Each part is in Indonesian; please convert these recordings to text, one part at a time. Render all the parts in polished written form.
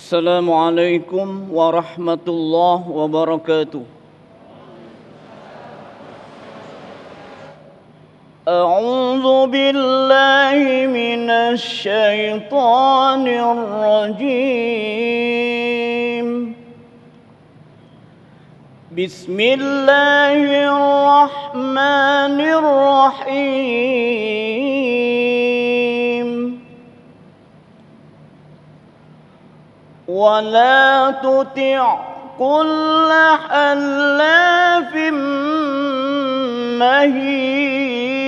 السلام عليكم ورحمة الله وبركاته. أعوذ بالله من الشيطان الرجيم. بسم الله الرحمن الرحيم. ولا تطع كل حلاف مهين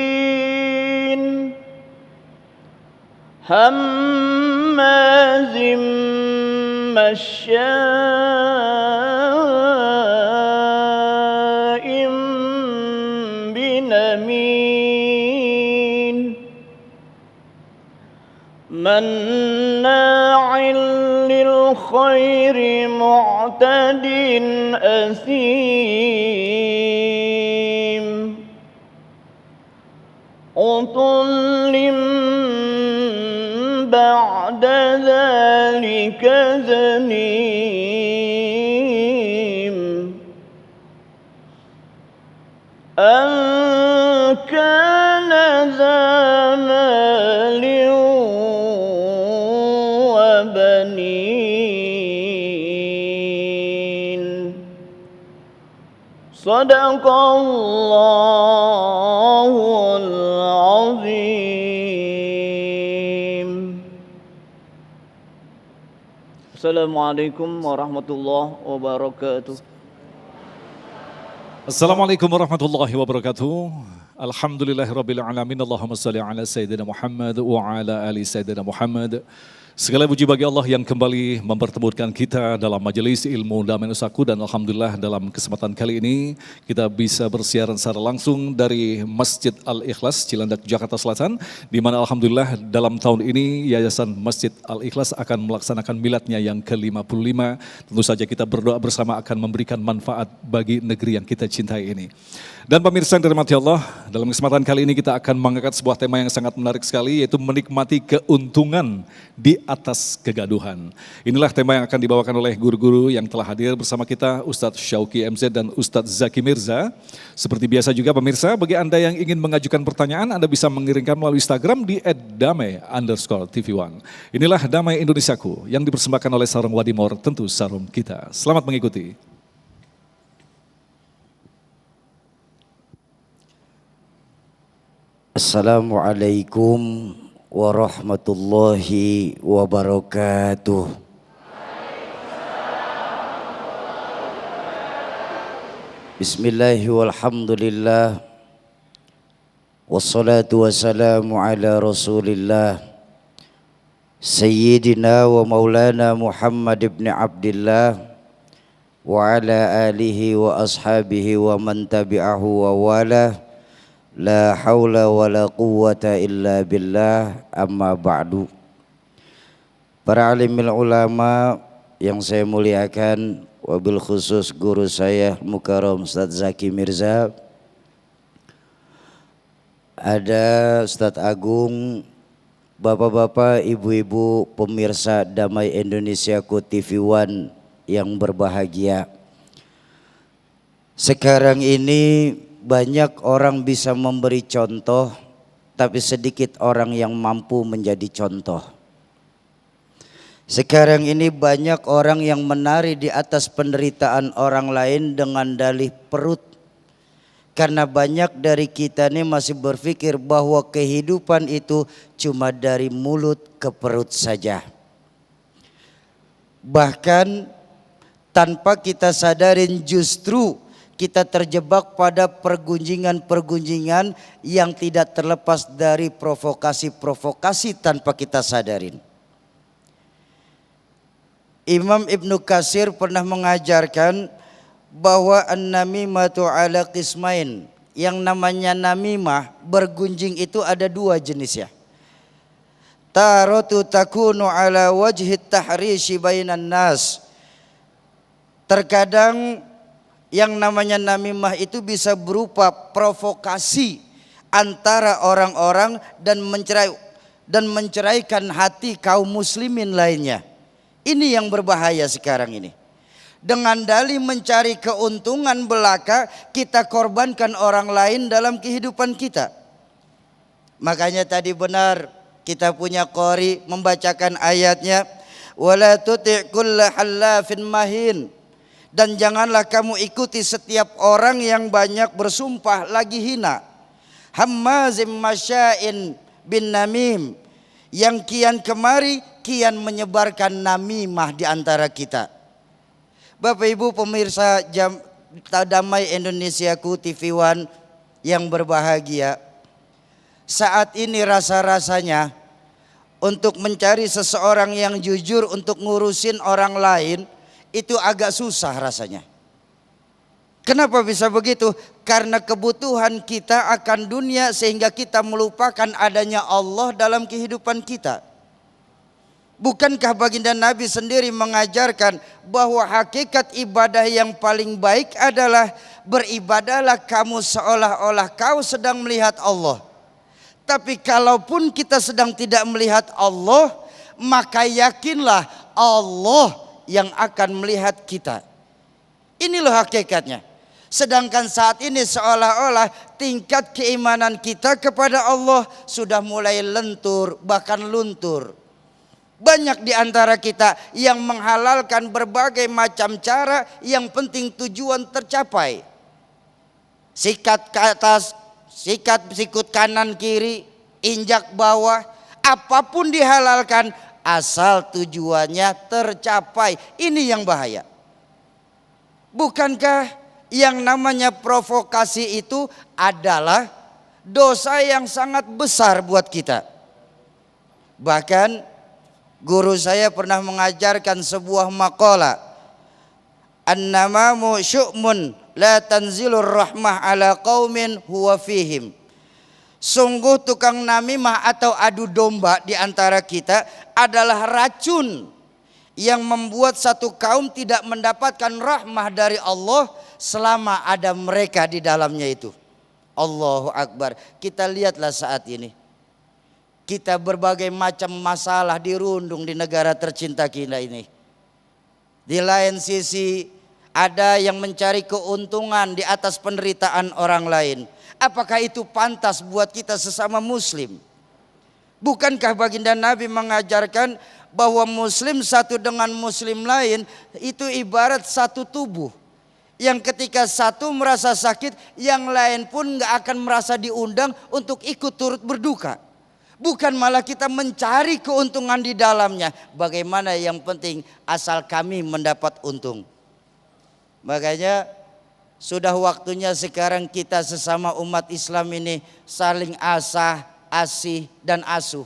هماز مشاء بنميم مناع للخير معتد أثيم عتل بعد ذلك زنيم أن كان ذا مال وبنين صدق الله العظيم. Assalamualaikum warahmatullahi wabarakatuh. Assalamualaikum warahmatullahi wabarakatuh. Alhamdulillahirabbil alamin. Allahumma shalli ala sayyidina Muhammad wa ala ali sayyidina Muhammad. Segala puji bagi Allah yang kembali mempertemukan kita dalam majelis ilmu Damai Nusaku, dan alhamdulillah dalam kesempatan kali ini kita bisa bersiaran secara langsung dari Masjid Al-Ikhlas Cilandak, Jakarta Selatan, di mana alhamdulillah dalam tahun ini Yayasan Masjid Al-Ikhlas akan melaksanakan miladnya yang ke-55. Tentu saja kita berdoa bersama akan memberikan manfaat bagi negeri yang kita cintai ini. Dan pemirsa yang dirahmati Allah, dalam kesempatan kali ini kita akan mengangkat sebuah tema yang sangat menarik sekali, yaitu menikmati keuntungan di atas kegaduhan. Inilah tema yang akan dibawakan oleh guru-guru yang telah hadir bersama kita, Ustadz Syauqi MZ dan Ustadz Zaki Mirza. Seperti biasa juga pemirsa, bagi Anda yang ingin mengajukan pertanyaan, Anda bisa mengirimkan melalui Instagram di @damai_tv1. Inilah Damai Indonesiaku yang dipersembahkan oleh Sarung Wadimor, tentu sarung kita. Selamat mengikuti. Assalamualaikum warahmatullahi wabarakatuh. Bismillahi walhamdulillah. Wassalatu wassalamu ala rasulillah Sayyidina wa maulana Muhammad ibn Abdillah wa ala alihi wa ashabihi wa man tabi'ahu wa wala. La haula wa la quwwata illa billah, amma ba'du. Para alimil ulama yang saya muliakan, wabil khusus guru saya Mukarram Ustadz Zaki Mirza, ada Ustadz Agung, bapak-bapak, ibu-ibu pemirsa Damai Indonesiaku TV1 yang berbahagia. Sekarang ini banyak orang bisa memberi contoh, tapi sedikit orang yang mampu menjadi contoh. Sekarang ini banyak orang yang menari di atas penderitaan orang lain dengan dalih perut. Karena banyak dari kita ini masih berpikir bahwa kehidupan itu cuma dari mulut ke perut saja. Bahkan tanpa kita sadarin justru kita terjebak pada pergunjingan-pergunjingan yang tidak terlepas dari provokasi-provokasi tanpa kita sadarin. Imam Ibnu Katsir pernah mengajarkan bahwa an-namimatu ala qismain. Yang namanya namimah, bergunjing itu ada dua jenis ya. Taratu takunu ala wajhi tahrishi bainan nas. Terkadang yang namanya namimah itu bisa berupa provokasi antara orang-orang dan menceraikan hati kaum muslimin lainnya. Ini yang berbahaya sekarang ini. Dengan dalih mencari keuntungan belaka, kita korbankan orang lain dalam kehidupan kita. Makanya tadi benar kita punya qori membacakan ayatnya, wala tuti' kulla hallafin mahin. Dan janganlah kamu ikuti setiap orang yang banyak bersumpah lagi hina. Hammazim masya'in bin namim, yang kian kemari kian menyebarkan namimah di antara kita. Bapak Ibu pemirsa Damai Indonesiaku TV One yang berbahagia, saat ini rasa-rasanya untuk mencari seseorang yang jujur untuk ngurusin orang lain itu agak susah rasanya. Kenapa bisa begitu? Karena kebutuhan kita akan dunia sehingga kita melupakan adanya Allah dalam kehidupan kita. Bukankah baginda Nabi sendiri mengajarkan bahwa hakikat ibadah yang paling baik adalah beribadahlah kamu seolah-olah kau sedang melihat Allah. Tapi kalaupun kita sedang tidak melihat Allah, maka yakinlah Allah yang akan melihat kita. Ini loh hakikatnya. Sedangkan saat ini seolah-olah tingkat keimanan kita kepada Allah sudah mulai lentur, bahkan luntur. Banyak di antara kita yang menghalalkan berbagai macam cara, yang penting tujuan tercapai. Sikat ke atas, sikut kanan kiri, injak bawah, apapun dihalalkan asal tujuannya tercapai. Ini yang bahaya. Bukankah yang namanya provokasi itu adalah dosa yang sangat besar buat kita? Bahkan guru saya pernah mengajarkan sebuah maqalah, annamamu syu'mun la tanzilur rahmah ala qaumin huwa fihim. Sungguh tukang namimah atau adu domba di antara kita adalah racun yang membuat satu kaum tidak mendapatkan rahmah dari Allah selama ada mereka di dalamnya itu. Allahu Akbar. Kita lihatlah saat ini, kita berbagai macam masalah dirundung di negara tercinta kita ini. Di lain sisi ada yang mencari keuntungan di atas penderitaan orang lain. Apakah itu pantas buat kita sesama muslim? Bukankah baginda Nabi mengajarkan bahwa muslim satu dengan muslim lain itu ibarat satu tubuh, yang ketika satu merasa sakit, yang lain pun gak akan merasa diundang untuk ikut turut berduka. Bukan malah kita mencari keuntungan di dalamnya. Bagaimana yang penting asal kami mendapat untung. Makanya sudah waktunya sekarang kita sesama umat Islam ini saling asah, asih dan asuh.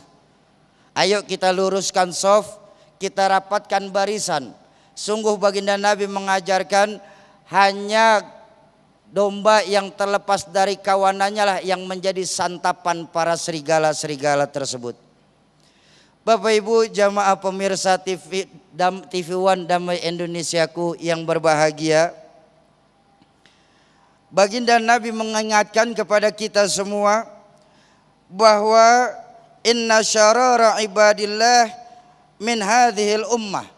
Ayo kita luruskan shaf, kita rapatkan barisan. Sungguh baginda Nabi mengajarkan hanya domba yang terlepas dari kawanannya lah yang menjadi santapan para serigala-serigala tersebut. Bapak Ibu jamaah pemirsa TV One Damai Indonesiaku yang berbahagia, baginda Nabi mengingatkan kepada kita semua bahwa inna syarara ibadillah min hadhil ummah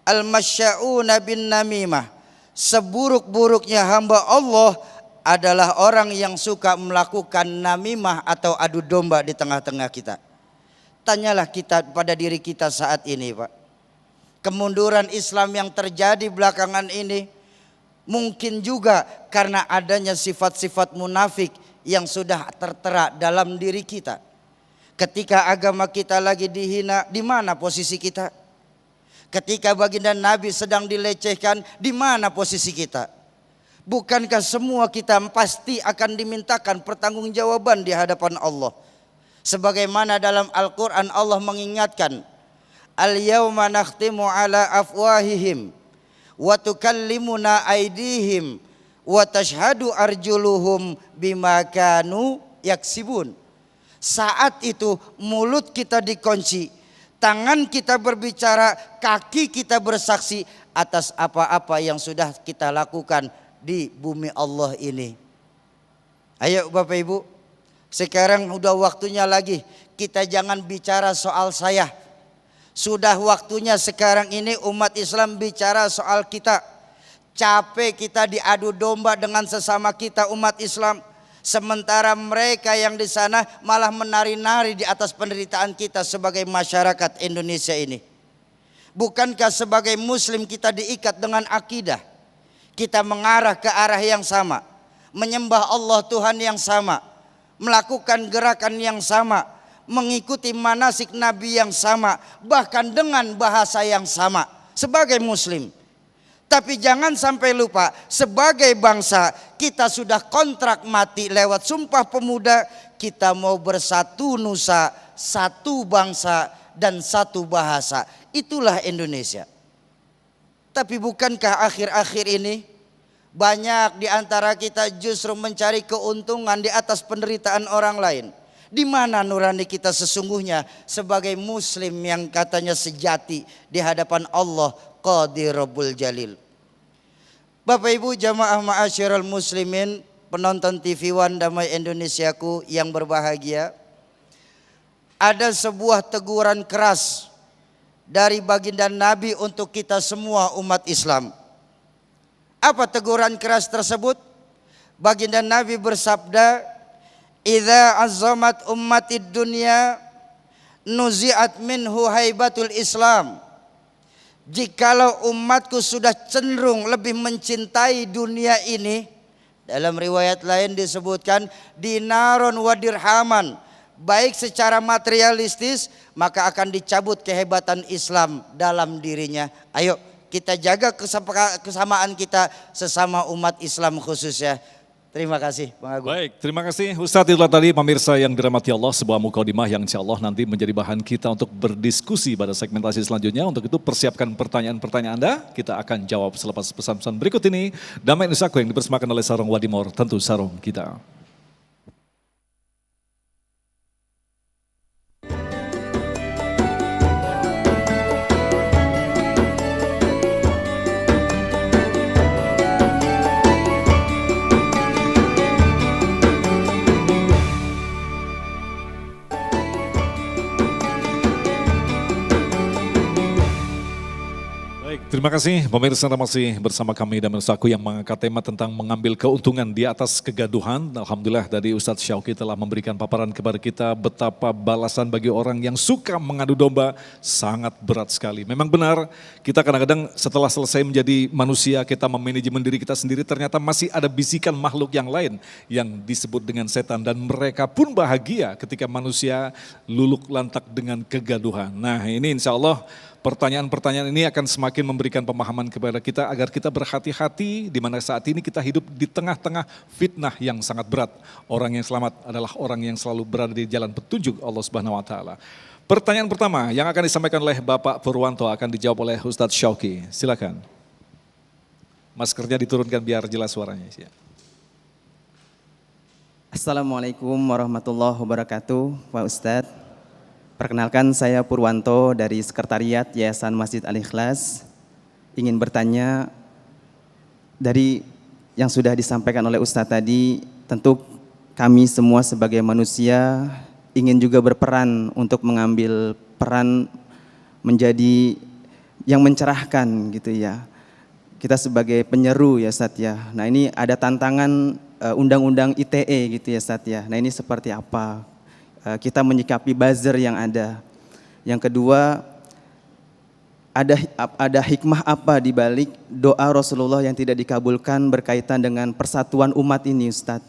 al-masya'una bin namimah. Seburuk-buruknya hamba Allah adalah orang yang suka melakukan namimah atau adu domba di tengah-tengah kita. Tanyalah kita pada diri kita saat ini, Pak. Kemunduran Islam yang terjadi belakangan ini mungkin juga karena adanya sifat-sifat munafik yang sudah tertera dalam diri kita. Ketika agama kita lagi dihina, di mana posisi kita? Ketika baginda Nabi sedang dilecehkan, di mana posisi kita? Bukankah semua kita pasti akan dimintakan pertanggungjawaban di hadapan Allah? Sebagaimana dalam Al-Quran Allah mengingatkan, al-yawma nakhtimu ala afwahihim wa tukallimuna aydihim wa tashhadu arjuluhum bima kanu yaksibun. Saat itu mulut kita dikunci, tangan kita berbicara, kaki kita bersaksi atas apa-apa yang sudah kita lakukan di bumi Allah ini. Ayo Bapak Ibu, sekarang udah waktunya lagi kita jangan bicara soal saya, Sudah waktunya sekarang ini umat Islam bicara soal kita. Capek kita diadu domba dengan sesama kita umat Islam. Sementara mereka yang di sana malah menari-nari di atas penderitaan kita sebagai masyarakat Indonesia ini. Bukankah sebagai muslim kita diikat dengan akidah? Kita mengarah ke arah yang sama, menyembah Allah Tuhan yang sama, melakukan gerakan yang sama, mengikuti manasik Nabi yang sama, bahkan dengan bahasa yang sama sebagai muslim. Tapi jangan sampai lupa, sebagai bangsa kita sudah kontrak mati lewat Sumpah Pemuda, kita mau bersatu nusa, satu bangsa dan satu bahasa. Itulah Indonesia. Tapi bukankah akhir-akhir ini banyak di antara kita justru mencari keuntungan di atas penderitaan orang lain? Di mana nurani kita sesungguhnya sebagai muslim yang katanya sejati di hadapan Allah Qadir Rabbul Jalil? Bapak Ibu jamaah ma'asyiral muslimin, penonton TV One Damai Indonesiaku yang berbahagia, ada sebuah teguran keras dari baginda Nabi untuk kita semua umat Islam. Apa teguran keras tersebut? Baginda Nabi bersabda, "Idza azzamat ummatid dunya nuzi'at minhu haibatul Islam." Jikalau umatku sudah cenderung lebih mencintai dunia ini, dalam riwayat lain disebutkan dinaron wa dirhaman, baik secara materialistis, maka akan dicabut kehebatan Islam dalam dirinya. Ayo kita jaga kesamaan kita sesama umat Islam khususnya. Terima kasih Bang Agung. Baik, terima kasih Ustadz. Itulah tadi pemirsa yang dirahmati Allah, sebuah mukadimah yang insya Allah nanti menjadi bahan kita untuk berdiskusi pada segmentasi selanjutnya. Untuk itu persiapkan pertanyaan-pertanyaan Anda, kita akan jawab selepas pesan-pesan berikut ini. Damai Nusaku yang dipersembahkan oleh Sarung Wadimor, tentu sarung kita. Terima kasih pemirsa, masih bersama kami dan Nusaku yang mengangkat tema tentang mengambil keuntungan di atas kegaduhan. Alhamdulillah dari Ustadz Syauqi telah memberikan paparan kepada kita betapa balasan bagi orang yang suka mengadu domba sangat berat sekali. Memang benar, kita kadang-kadang setelah selesai menjadi manusia, kita memanajemen diri kita sendiri, ternyata masih ada bisikan makhluk yang lain yang disebut dengan setan. Dan mereka pun bahagia ketika manusia luluk lantak dengan kegaduhan. Nah ini insya Allah pertanyaan-pertanyaan ini akan semakin memberikan pemahaman kepada kita agar kita berhati-hati di mana saat ini kita hidup di tengah-tengah fitnah yang sangat berat. Orang yang selamat adalah orang yang selalu berada di jalan petunjuk Allah Subhanahu wa taala. Pertanyaan pertama yang akan disampaikan oleh Bapak Purwanto akan dijawab oleh Ustadz Syauqi. Silakan. Maskernya diturunkan biar jelas suaranya. Assalamualaikum warahmatullahi wabarakatuh, Pak Ustadz. Perkenalkan saya Purwanto dari Sekretariat Yayasan Masjid Al-Ikhlas. Ingin bertanya dari yang sudah disampaikan oleh Ustadz tadi, tentu kami semua sebagai manusia ingin juga berperan untuk mengambil peran menjadi yang mencerahkan gitu ya. Kita sebagai penyeru ya Ustadz ya. Nah ini ada tantangan undang-undang ITE gitu ya Ustadz ya. Nah ini seperti apa? Kita menyikapi buzzer yang ada. Yang kedua, ada hikmah apa di balik doa Rasulullah yang tidak dikabulkan berkaitan dengan persatuan umat ini Ustadz.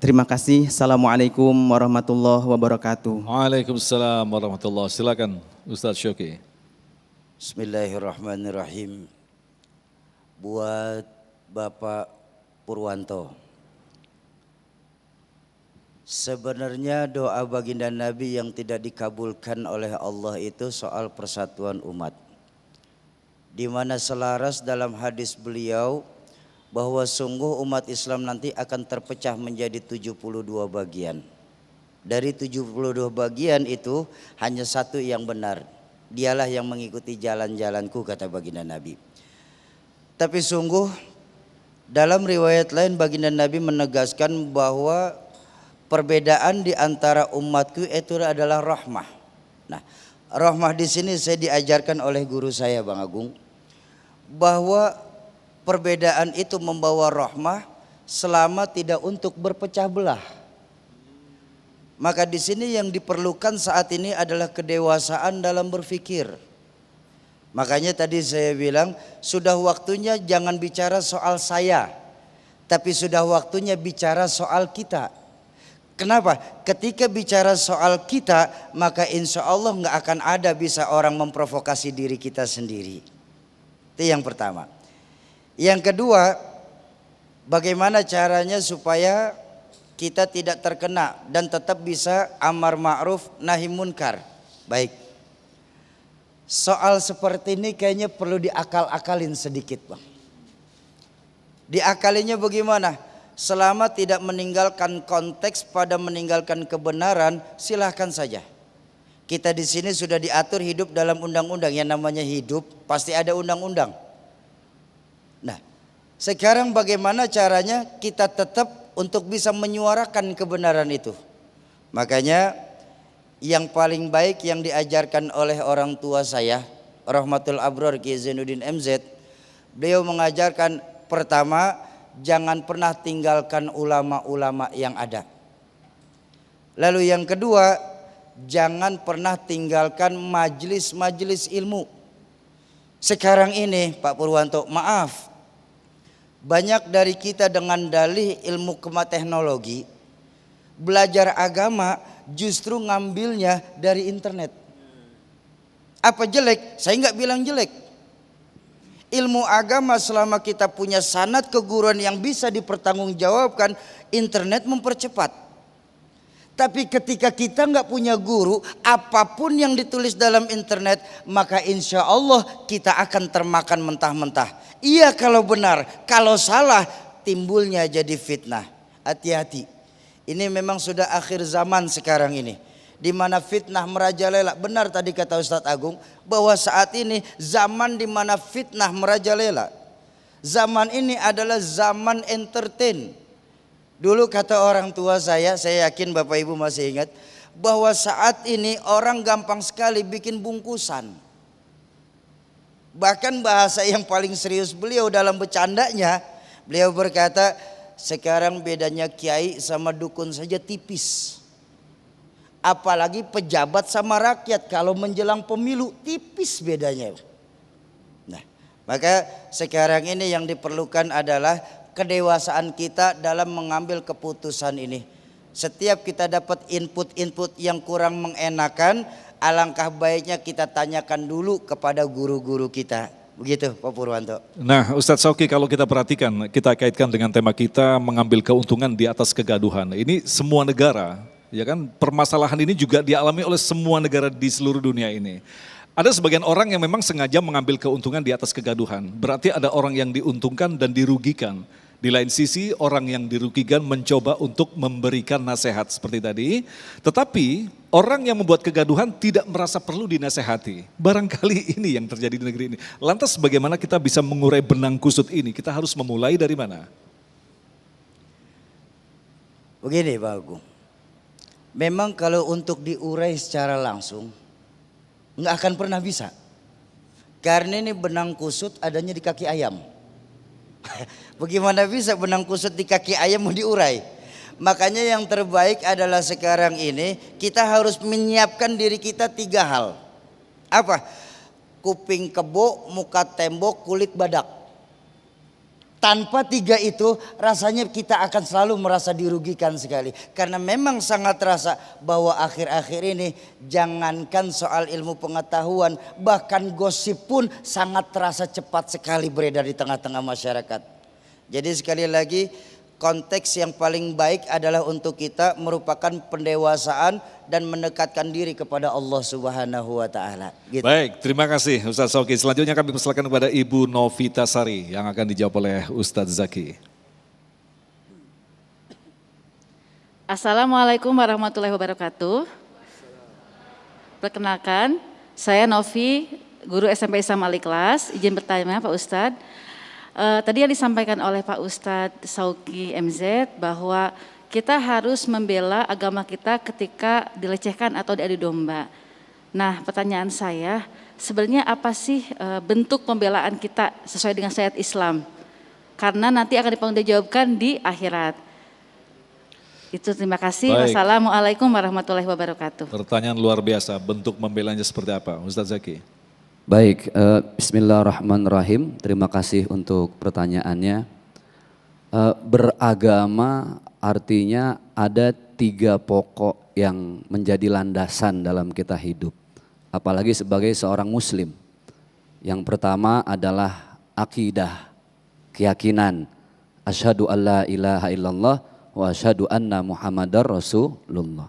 Terima kasih. Assalamualaikum warahmatullahi wabarakatuh. Waalaikumsalam warahmatullahi wabarakatuh. Silakan Ustadz Syauqi. Bismillahirrahmanirrahim. Buat Bapak Purwanto, sebenarnya doa baginda Nabi yang tidak dikabulkan oleh Allah itu soal persatuan umat. Di mana selaras dalam hadis beliau bahwa sungguh umat Islam nanti akan terpecah menjadi 72 bagian. Dari 72 bagian itu hanya satu yang benar. Dialah yang mengikuti jalan-jalanku, kata baginda Nabi. Tapi sungguh dalam riwayat lain baginda Nabi menegaskan bahwa perbedaan di antara umatku itu adalah rahmah. Nah, Rahmah di sini saya diajarkan oleh guru saya Bang Agung bahwa perbedaan itu membawa rahmah selama tidak untuk berpecah belah. Maka di sini yang diperlukan saat ini adalah kedewasaan dalam berpikir. Makanya tadi saya bilang sudah waktunya jangan bicara soal saya, tapi sudah waktunya bicara soal kita. Kenapa? Ketika bicara soal kita, maka insya Allah nggak akan ada bisa orang memprovokasi diri kita sendiri. Itu yang pertama. Yang kedua, bagaimana caranya supaya kita tidak terkena dan tetap bisa amar ma'ruf nahi munkar. Baik. Soal seperti ini kayaknya perlu diakal-akalin sedikit Bang. Diakalinya bagaimana? Selama tidak meninggalkan konteks pada meninggalkan kebenaran, silahkan saja. Kita di sini sudah diatur hidup dalam undang-undang, yang namanya hidup pasti ada undang-undang. Nah, sekarang bagaimana caranya kita tetap untuk bisa menyuarakan kebenaran itu? Makanya yang paling baik yang diajarkan oleh orang tua saya, Rahmatul Abror Kiai Zainuddin MZ, beliau mengajarkan pertama, jangan pernah tinggalkan ulama-ulama yang ada. Lalu yang kedua, jangan pernah tinggalkan majelis-majelis ilmu. Sekarang ini Pak Purwanto, maaf, banyak dari kita dengan dalih ilmu teknologi, belajar agama justru ngambilnya dari internet. Apa jelek? Saya nggak bilang jelek. Ilmu agama selama kita punya sanad keguruan yang bisa dipertanggungjawabkan, internet mempercepat. Tapi ketika kita nggak punya guru, apapun yang ditulis dalam internet, maka insya Allah kita akan termakan mentah-mentah. Iya kalau benar, kalau salah timbulnya jadi fitnah. Hati-hati. Ini memang sudah akhir zaman sekarang ini, di mana fitnah merajalela. Benar tadi kata Ustadz Agung bahwa saat ini zaman di mana fitnah merajalela. Zaman ini adalah zaman entertain. Dulu kata orang tua saya yakin Bapak Ibu masih ingat, bahwa saat ini orang gampang sekali bikin bungkusan. Bahkan bahasa yang paling serius beliau dalam bercandanya, beliau berkata, sekarang bedanya kiai sama dukun saja tipis. Apalagi pejabat sama rakyat, kalau menjelang pemilu tipis bedanya. Nah, maka sekarang ini yang diperlukan adalah kedewasaan kita dalam mengambil keputusan ini. Setiap kita dapat input-input yang kurang mengenakan, alangkah baiknya kita tanyakan dulu kepada guru-guru kita. Begitu Pak Purwanto. Nah Ustadz Sauki, kalau kita perhatikan, kita kaitkan dengan tema kita mengambil keuntungan di atas kegaduhan. Ini semua negara, ya kan, permasalahan ini juga dialami oleh semua negara di seluruh dunia ini. Ada sebagian orang yang memang sengaja mengambil keuntungan di atas kegaduhan. Berarti ada orang yang diuntungkan dan dirugikan. Di lain sisi orang yang dirugikan mencoba untuk memberikan nasihat seperti tadi. Tetapi orang yang membuat kegaduhan tidak merasa perlu dinasehati. Barangkali ini yang terjadi di negeri ini. Lantas bagaimana kita bisa mengurai benang kusut ini? Kita harus memulai dari mana? Begini Pak Agung. Memang kalau untuk diurai secara langsung nggak akan pernah bisa. Karena ini benang kusut adanya di kaki ayam. Bagaimana bisa benang kusut di kaki ayam mau diurai? Makanya yang terbaik adalah sekarang ini kita harus menyiapkan diri kita 3 hal. Apa? Kuping kebo, muka tembok, kulit badak. Tanpa 3 itu rasanya kita akan selalu merasa dirugikan sekali. Karena memang sangat terasa bahwa akhir-akhir ini jangankan soal ilmu pengetahuan, bahkan gosip pun sangat terasa cepat sekali beredar di tengah-tengah masyarakat. Jadi sekali lagi konteks yang paling baik adalah untuk kita merupakan pendewasaan dan mendekatkan diri kepada Allah Subhanahu wa taala. Gitu. Baik, terima kasih Ustadz Sauki. Selanjutnya kami persilakan kepada Ibu Novita Sari yang akan dijawab oleh Ustadz Zaki. Assalamualaikum warahmatullahi wabarakatuh. Perkenalkan, saya Novi, guru SMP Islam Al-Ikhlas. Izin bertanya Pak Ustadz. Tadi yang disampaikan oleh Pak Ustadz Sauki MZ bahwa kita harus membela agama kita ketika dilecehkan atau diadu domba. Nah, pertanyaan saya, sebenarnya apa sih bentuk pembelaan kita sesuai dengan syariat Islam? Karena nanti akan dipertanggungjawabkan di akhirat. Itu, terima kasih. Baik. Wassalamualaikum warahmatullahi wabarakatuh. Pertanyaan luar biasa, bentuk membelanya seperti apa? Ustaz Zaki. Baik, bismillahirrahmanirrahim. Terima kasih untuk pertanyaannya. Beragama artinya ada 3 pokok yang menjadi landasan dalam kita hidup. Apalagi sebagai seorang muslim. Yang pertama adalah akidah, keyakinan. Asyhadu alla ilaha illallah wa asyhadu anna Muhammadar Rasulullah.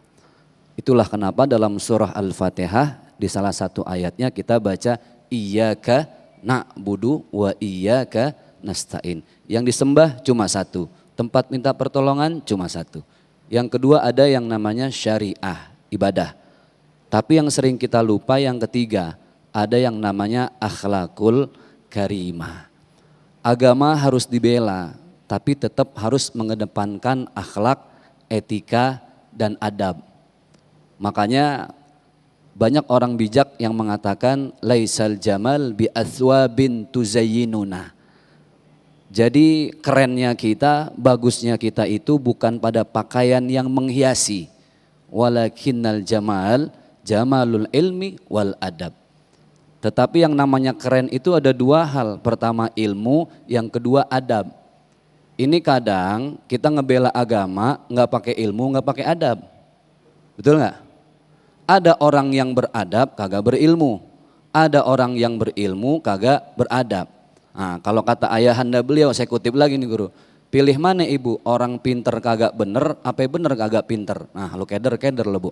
Itulah kenapa dalam surah Al-Fatihah di salah satu ayatnya kita baca iyyaka na'budu wa iyyaka nasta'in. Yang disembah cuma satu, tempat minta pertolongan cuma satu. Yang kedua ada yang namanya syariah, ibadah. Tapi yang sering kita lupa yang ketiga, ada yang namanya akhlakul karimah. Agama harus dibela, tapi tetap harus mengedepankan akhlak, etika, dan adab. Makanya banyak orang bijak yang mengatakan laisal jamal bi athwabin tuzayyinuna. Jadi kerennya kita, bagusnya kita itu bukan pada pakaian yang menghiasi. Walakinnal jamal jamalul ilmi wal adab. Tetapi yang namanya keren itu ada 2 hal. Pertama ilmu, yang kedua adab. Ini kadang kita ngebela agama nggak pakai ilmu, nggak pakai adab. Betul nggak? Ada orang yang beradab kagak berilmu. Ada orang yang berilmu kagak beradab. Nah, kalau kata ayahanda beliau, saya kutip lagi nih guru. Pilih mana ibu, orang pinter kagak bener, apa bener kagak pinter? Nah lu keder lo bu.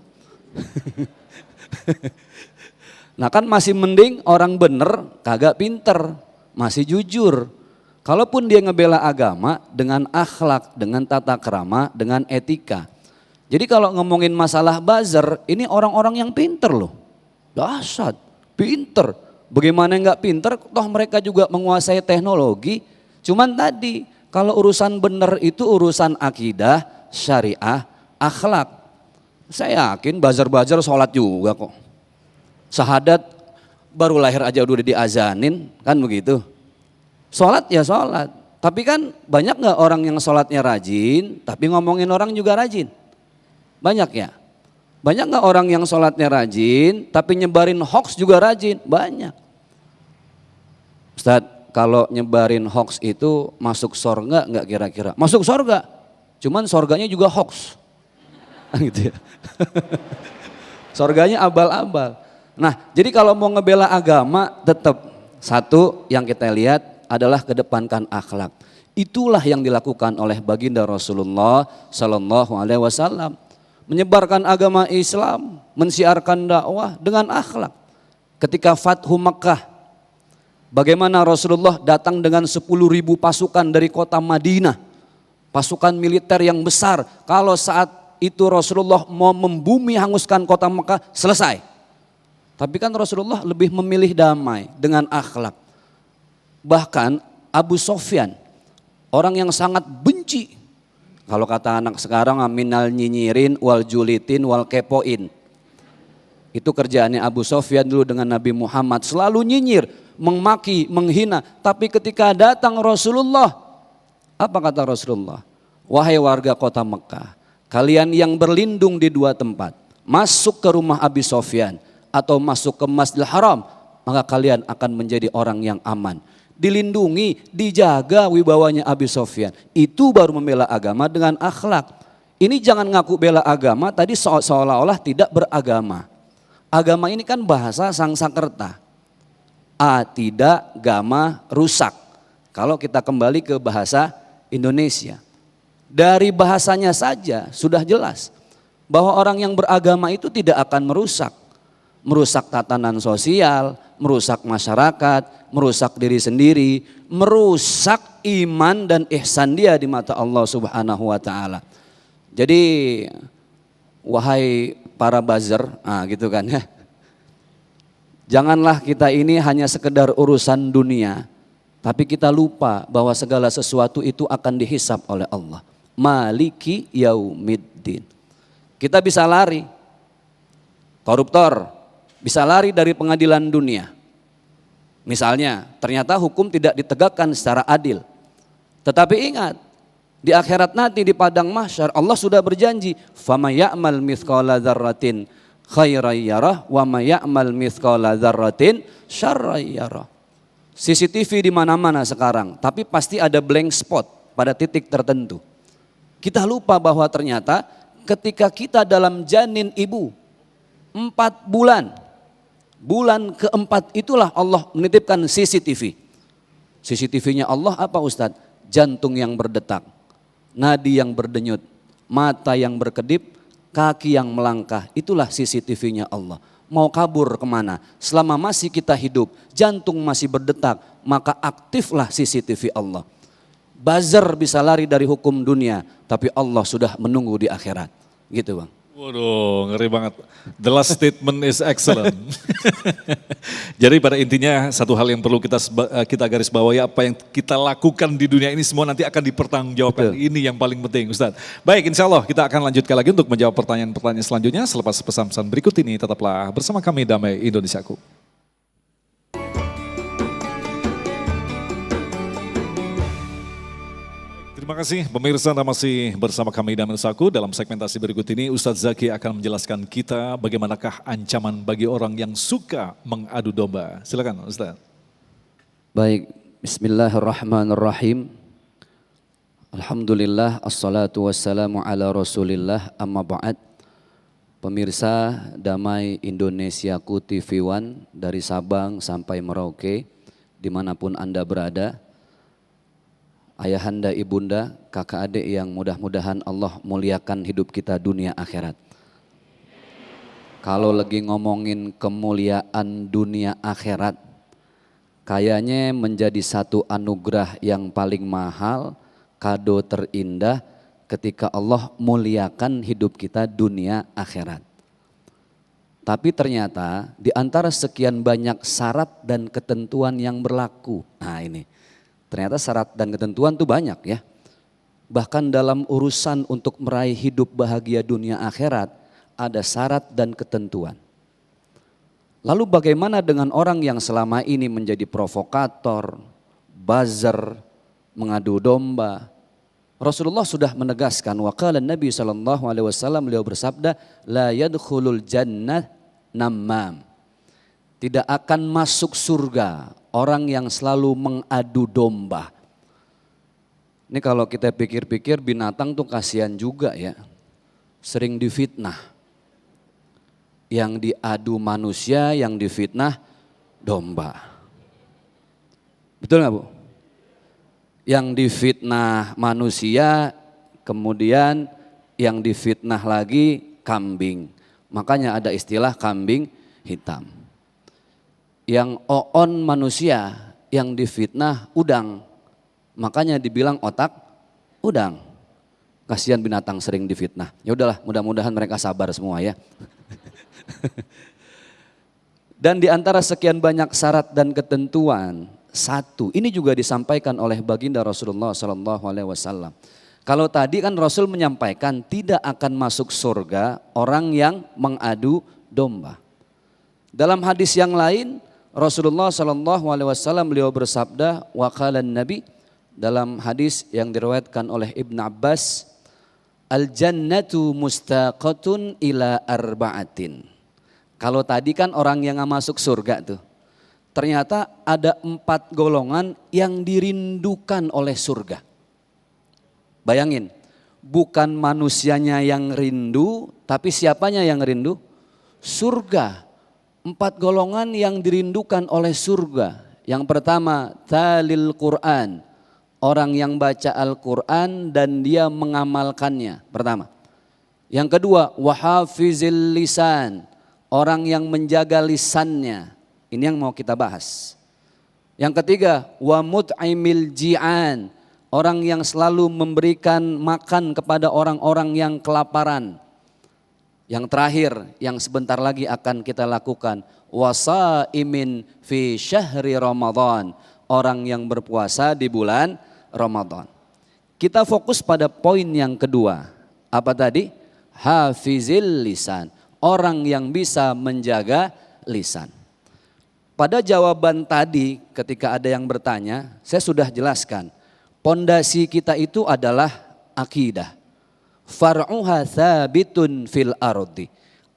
Nah kan masih mending orang bener kagak pinter, masih jujur. Kalaupun dia ngebela agama dengan akhlak, dengan tata krama, dengan etika. Jadi kalau ngomongin masalah buzzer, ini orang-orang yang pinter loh. Dahsyat, pinter. Bagaimana nggak pinter, toh mereka juga menguasai teknologi. Cuman tadi, kalau urusan bener itu urusan akidah, syariah, akhlak. Saya yakin buzzer-buzzer sholat juga kok. Syahadat baru lahir aja udah diazanin, kan begitu. Sholat ya sholat, tapi kan banyak nggak orang yang sholatnya rajin, tapi ngomongin orang juga rajin? Banyak ya? Banyak nggak orang yang sholatnya rajin, tapi nyebarin hoax juga rajin? Banyak. Ustadz, kalau nyebarin hoax itu masuk sorga nggak kira-kira? Masuk sorga, cuman sorganya juga hoax. Gitu ya. Sorganya abal-abal. Nah jadi kalau mau ngebela agama tetap satu yang kita lihat adalah kedepankan akhlak. Itulah yang dilakukan oleh baginda Rasulullah Sallallahu Alaihi Wasallam. Menyebarkan agama Islam, mensiarkan dakwah dengan akhlak. Ketika Fathu Makkah, bagaimana Rasulullah datang dengan 10.000 pasukan dari kota Madinah. Pasukan militer yang besar. Kalau saat itu Rasulullah mau membumi hanguskan kota Makkah, selesai. Tapi kan Rasulullah lebih memilih damai dengan akhlak. Bahkan Abu Sofyan, orang yang sangat benci. Kalau kata anak sekarang minal nyinyirin wal julitin wal kepoin. Itu kerjaannya Abu Sofyan dulu dengan Nabi Muhammad. Selalu nyinyir, memaki, menghina. Tapi ketika datang Rasulullah, apa kata Rasulullah? Wahai warga kota Mekah, kalian yang berlindung di 2 tempat. Masuk ke rumah Abi Sofyan atau masuk ke Masjidil Haram, maka kalian akan menjadi orang yang aman. Dilindungi, dijaga wibawanya Abi Sofyan. Itu baru membela agama dengan akhlak. Ini jangan ngaku bela agama, tadi seolah-olah tidak beragama. Agama ini kan bahasa Sangsakerta. A tidak, gama, rusak. Kalau kita kembali ke bahasa Indonesia. Dari bahasanya saja sudah jelas bahwa orang yang beragama itu tidak akan merusak. Merusak tatanan sosial, merusak masyarakat, merusak diri sendiri, merusak iman dan ihsan dia di mata Allah Subhanahu wa taala. Jadi wahai para buzzer, gitu kan ya. Janganlah kita ini hanya sekedar urusan dunia, tapi kita lupa bahwa segala sesuatu itu akan dihisap oleh Allah. Maliki yaumiddin. Kita bisa lari, koruptor bisa lari dari pengadilan dunia. Misalnya, ternyata hukum tidak ditegakkan secara adil. Tetapi ingat, di akhirat nanti di padang mahsyar Allah sudah berjanji, "Fama ya'mal mithqala dzarratin khairan yarah wa ma ya'mal mithqala dzarratin syarran yarah." CCTV di mana-mana sekarang, tapi pasti ada blank spot pada titik tertentu. Kita lupa bahwa ternyata ketika kita dalam janin ibu 4 bulan, bulan keempat itulah Allah menitipkan CCTV. CCTV-nya Allah apa Ustadz? Jantung yang berdetak, nadi yang berdenyut, mata yang berkedip, kaki yang melangkah. Itulah CCTV-nya Allah. Mau kabur kemana? Selama masih kita hidup, jantung masih berdetak, maka aktiflah CCTV Allah. Buzzer bisa lari dari hukum dunia, tapi Allah sudah menunggu di akhirat. Gitu Bang. Waduh, ngeri banget. The last statement is excellent. Jadi pada intinya satu hal yang perlu kita garis bawahi, apa yang kita lakukan di dunia ini semua nanti akan dipertanggungjawabkan. Betul. Ini yang paling penting Ustadz. Baik, insya Allah kita akan lanjutkan lagi untuk menjawab pertanyaan-pertanyaan selanjutnya selepas pesan-pesan berikut ini. Tetaplah bersama kami Damai Indonesiaku. Terima kasih pemirsa, Anda masih bersama kami Damai Indonesiaku. Dalam segmentasi berikut ini Ustadz Zaki akan menjelaskan kita bagaimanakah ancaman bagi orang yang suka mengadu domba. Silakan Ustadz. Baik, bismillahirrahmanirrahim. Alhamdulillah, assalatu wassalamu ala rasulillah, amma ba'd. Pemirsa Damai Indonesiaku TV One dari Sabang sampai Merauke, dimanapun Anda berada. Ayahanda, ibunda, kakak adik yang mudah-mudahan Allah muliakan hidup kita dunia akhirat. Kalau lagi ngomongin kemuliaan dunia akhirat, kayaknya menjadi satu anugerah yang paling mahal, kado terindah ketika Allah muliakan hidup kita dunia akhirat. Tapi ternyata di antara sekian banyak syarat dan ketentuan yang berlaku, nah ini. Ternyata syarat dan ketentuan itu banyak ya. Bahkan dalam urusan untuk meraih hidup bahagia dunia akhirat ada syarat dan ketentuan. Lalu bagaimana dengan orang yang selama ini menjadi provokator, buzzer, mengadu domba? Rasulullah sudah menegaskan, wa qala Nabi SAW, beliau bersabda, la yadkhulul jannah nammam. Tidak akan masuk surga orang yang selalu mengadu domba. Ini kalau kita pikir-pikir binatang tuh kasihan juga ya. Sering difitnah. Yang diadu manusia, yang difitnah domba. Betul nggak Bu? Yang difitnah manusia, kemudian yang difitnah lagi kambing. Makanya ada istilah kambing hitam. Yang oon manusia, yang difitnah udang. Makanya dibilang otak udang. Kasihan binatang sering difitnah. Ya udahlah, mudah-mudahan mereka sabar semua ya. Dan di antara sekian banyak syarat dan ketentuan, satu, ini juga disampaikan oleh baginda Rasulullah SAW. Kalau tadi kan Rasul menyampaikan tidak akan masuk surga orang yang mengadu domba. Dalam hadis yang lain, Rasulullah SAW beliau bersabda, wa qala Nabi, dalam hadis yang diriwayatkan oleh Ibn Abbas, al-jannatu mustaqatun ila arba'atin. Kalau tadi kan orang yang gak masuk surga tuh, ternyata ada 4 golongan yang dirindukan oleh surga. Bayangin, bukan manusianya yang rindu, tapi siapanya yang rindu? Surga. 4 golongan yang dirindukan oleh surga. Yang pertama, talil Quran. Orang yang baca Al-Quran dan dia mengamalkannya. Pertama. Yang kedua, wahafizil lisan. Orang yang menjaga lisannya. Ini yang mau kita bahas. Yang ketiga, wa mut'imil ji'an. Orang yang selalu memberikan makan kepada orang-orang yang kelaparan. Yang terakhir, yang sebentar lagi akan kita lakukan, wasaimin fi syahri Ramadan, orang yang berpuasa di bulan Ramadan. Kita fokus pada poin yang kedua. Apa tadi? Hafizil lisan, orang yang bisa menjaga lisan. Pada jawaban tadi ketika ada yang bertanya, saya sudah jelaskan. Pondasi kita itu adalah akidah. Far'uha thabitun fil ardi.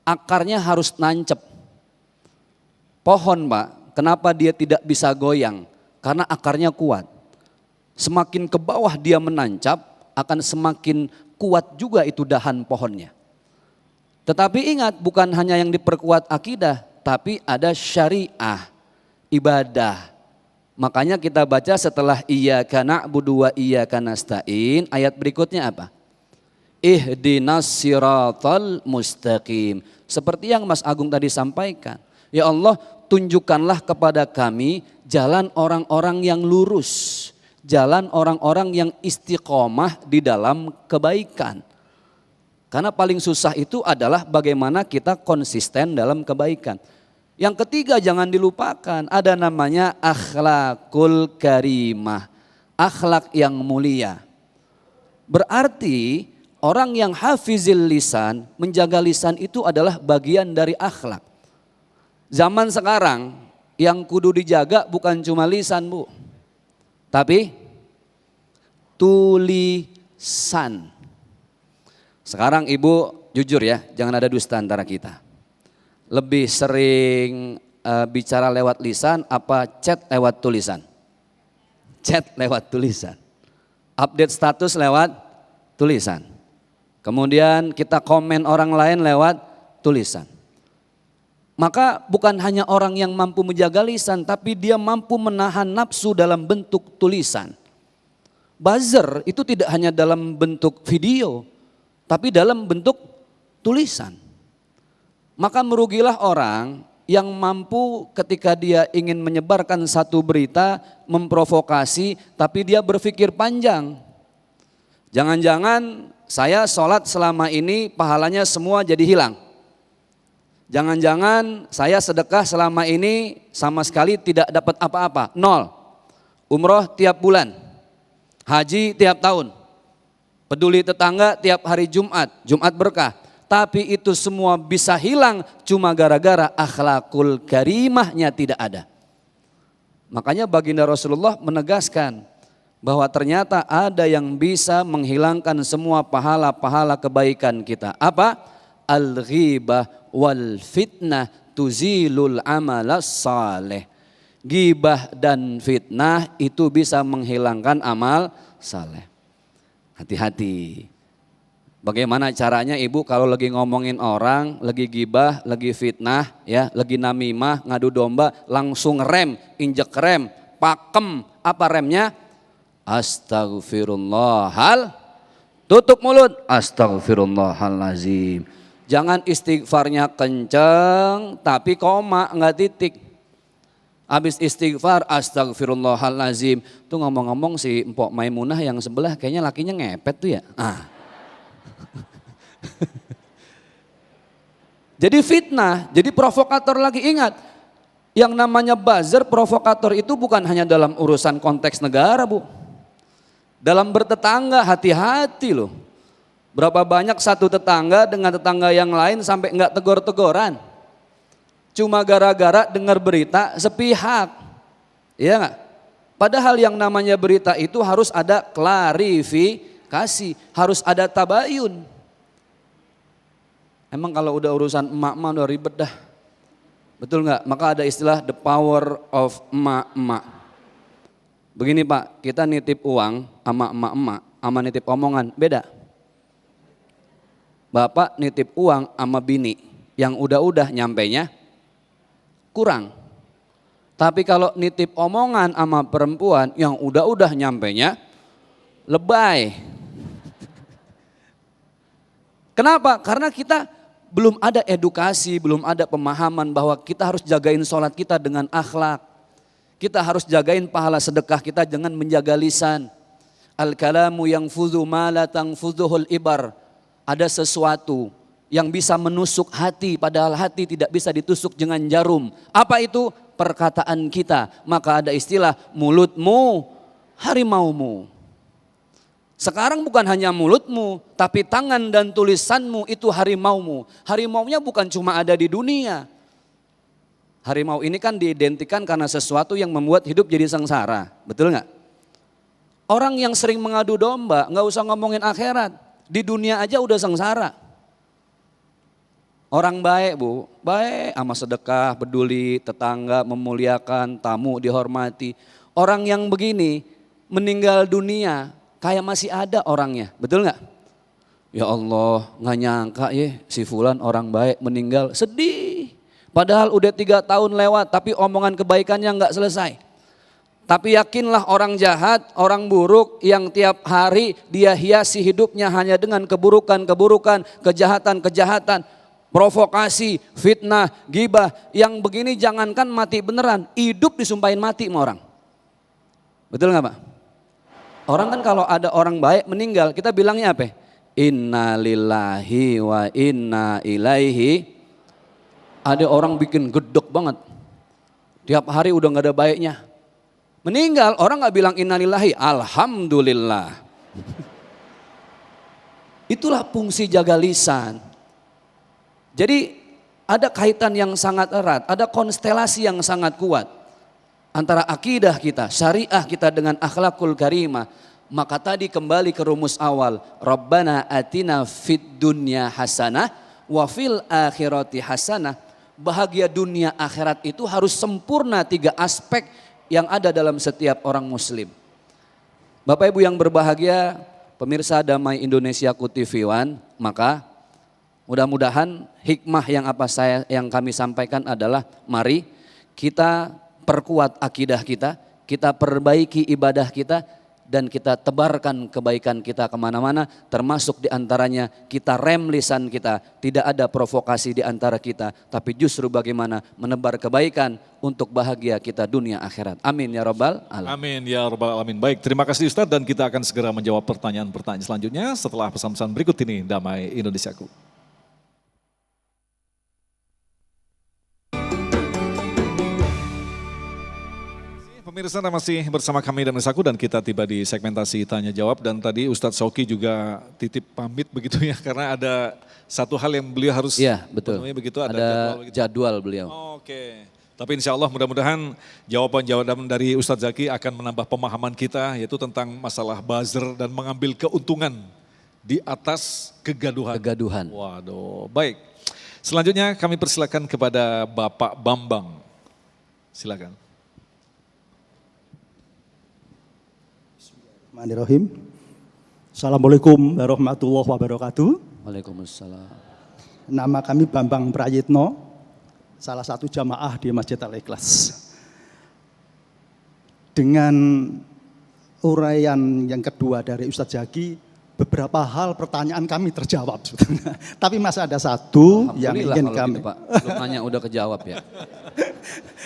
Akarnya harus nancep. Pohon Pak, kenapa dia tidak bisa goyang? Karena akarnya kuat. Semakin ke bawah dia menancap, akan semakin kuat juga itu dahan pohonnya. Tetapi ingat, bukan hanya yang diperkuat akidah, tapi ada syariah, ibadah. Makanya kita baca setelah iyyaka na'budu wa iyyaka nasta'in, ayat berikutnya apa? Ihdinas siratal mustaqim. Seperti yang Mas Agung tadi sampaikan. Ya Allah, tunjukkanlah kepada kami jalan orang-orang yang lurus. Jalan orang-orang yang istiqomah di dalam kebaikan. Karena paling susah itu adalah bagaimana kita konsisten dalam kebaikan. Yang ketiga jangan dilupakan, ada namanya akhlakul karimah. Akhlak yang mulia. Berarti orang yang hafizil lisan, menjaga lisan itu adalah bagian dari akhlak. Zaman sekarang yang kudu dijaga bukan cuma lisan Bu, tapi tulisan. Sekarang Ibu jujur ya, jangan ada dusta antara kita. Lebih sering bicara lewat lisan apa chat lewat tulisan? Chat lewat tulisan. Update status lewat tulisan. Kemudian kita komen orang lain lewat tulisan. Maka bukan hanya orang yang mampu menjaga lisan, tapi dia mampu menahan nafsu dalam bentuk tulisan. Buzzer itu tidak hanya dalam bentuk video, tapi dalam bentuk tulisan. Maka merugilah orang yang mampu ketika dia ingin menyebarkan satu berita, memprovokasi, tapi dia berpikir panjang. Jangan-jangan saya sholat selama ini pahalanya semua jadi hilang. Jangan-jangan saya sedekah selama ini sama sekali tidak dapat apa-apa, nol. Umroh tiap bulan, haji tiap tahun, peduli tetangga tiap hari Jumat, Jumat berkah. Tapi itu semua bisa hilang cuma gara-gara akhlakul karimahnya tidak ada. Makanya baginda Rasulullah menegaskan bahwa ternyata ada yang bisa menghilangkan semua pahala-pahala kebaikan kita. Apa? Al-ghibah wal fitnah tuzilul amalas saleh. Ghibah dan fitnah itu bisa menghilangkan amal saleh. Hati-hati. Bagaimana caranya Ibu kalau lagi ngomongin orang, lagi ghibah, lagi fitnah, ya, lagi namimah, ngadu domba, langsung rem, injek rem, pakem. Apa remnya? Astaghfirullahal. Tutup mulut. Astaghfirullahalazim. Jangan istighfarnya kenceng tapi koma enggak titik. Habis istighfar astaghfirullahalazim. Tuh ngomong-ngomong si Mpok Maimunah yang sebelah kayaknya lakinya ngepet tuh ya. Jadi fitnah, jadi provokator lagi. Ingat, yang namanya buzzer, provokator itu bukan hanya dalam urusan konteks negara Bu. Dalam bertetangga hati-hati loh. Berapa banyak satu tetangga dengan tetangga yang lain sampai enggak tegor-tegoran. Cuma gara-gara dengar berita sepihak. Iya enggak? Padahal yang namanya berita itu harus ada klarifikasi, harus ada tabayun. Emang kalau udah urusan emak-emak udah ribet dah. Betul enggak? Maka ada istilah the power of emak-emak. Begini Pak, kita nitip uang sama emak-emak, sama nitip omongan, beda. Bapak nitip uang sama bini, yang udah-udah nyampainya kurang. Tapi kalau nitip omongan sama perempuan, yang udah-udah nyampainya lebay. Kenapa? Karena kita belum ada edukasi, belum ada pemahaman bahwa kita harus jagain sholat kita dengan akhlak. Kita harus jagain pahala sedekah kita dengan menjaga lisan. Al-kalamu yang fudhu ma la tangfudhuhul ibar. Ada sesuatu yang bisa menusuk hati padahal hati tidak bisa ditusuk dengan jarum. Apa itu? Perkataan kita. Maka ada istilah mulutmu harimaumu. Sekarang bukan hanya mulutmu, tapi tangan dan tulisanmu itu harimaumu. Harimaunya bukan cuma ada di dunia. Harimau ini kan diidentikan karena sesuatu yang membuat hidup jadi sengsara, betul nggak? Orang yang sering mengadu domba, nggak usah ngomongin akhirat, di dunia aja udah sengsara. Orang baik bu, baik sama sedekah, peduli, tetangga, memuliakan, tamu dihormati. Orang yang begini meninggal dunia kayak masih ada orangnya, betul nggak? Ya Allah, nggak nyangka ya si fulan orang baik meninggal, sedih. Padahal udah 3 tahun lewat tapi omongan kebaikannya nggak selesai. Tapi yakinlah orang jahat, orang buruk yang tiap hari dia hiasi hidupnya hanya dengan keburukan-keburukan, kejahatan-kejahatan, provokasi, fitnah, gibah. Yang begini jangankan mati beneran, hidup disumpahin mati sama orang. Betul nggak Pak? Orang kan kalau ada orang baik meninggal kita bilangnya apa? Inna lillahi wa inna ilaihi. Ada orang bikin gedek banget. Tiap hari udah gak ada baiknya. Meninggal orang gak bilang innalillahi, alhamdulillah. Itulah fungsi jaga lisan. Jadi ada kaitan yang sangat erat, ada konstelasi yang sangat kuat. Antara akidah kita, syariah kita dengan akhlakul karimah. Maka tadi kembali ke rumus awal. Rabbana atina fid dunya hasanah wa fil akhirati hasanah. Bahagia dunia akhirat itu harus sempurna 3 aspek yang ada dalam setiap orang muslim. Bapak Ibu yang berbahagia, pemirsa Damai Indonesiaku TV One, maka mudah-mudahan hikmah yang kami sampaikan adalah mari kita perkuat akidah kita perbaiki ibadah kita, dan kita tebarkan kebaikan kita kemana-mana, termasuk diantaranya kita rem lisan kita, tidak ada provokasi di antara kita, tapi justru bagaimana menebar kebaikan untuk bahagia kita dunia akhirat. Amin ya Rabbal Alamin. Amin ya Rabbal Alamin. Baik, terima kasih Ustadz, dan kita akan segera menjawab pertanyaan-pertanyaan selanjutnya setelah pesan-pesan berikut ini. Damai Indonesiaku. Pemirsa masih bersama kami dan Mesaku, dan kita tiba di segmentasi tanya jawab, dan tadi Ustadz Shoki juga titip pamit begitu ya, karena ada satu hal yang beliau harus betul. Begitu, ada jadwal beliau. Oke. Tapi insya Allah mudah-mudahan jawaban-jawaban dari Ustadz Zaki akan menambah pemahaman kita, yaitu tentang masalah buzzer dan mengambil keuntungan di atas kegaduhan. Waduh, baik. Selanjutnya kami persilakan kepada Bapak Bambang. Silakan. Bismillahirrahmanirrahim. Assalamualaikum warahmatullahi wabarakatuh. Waalaikumsalam. Nama kami Bambang Prayitno, salah satu jamaah di Masjid Al-Ikhlas. Dengan uraian yang kedua dari Ustadz Zaki, beberapa hal pertanyaan kami terjawab sebetulnya. Tapi masih ada satu yang ingin kami. Gitu, Pak. Belum nanya udah kejawab ya.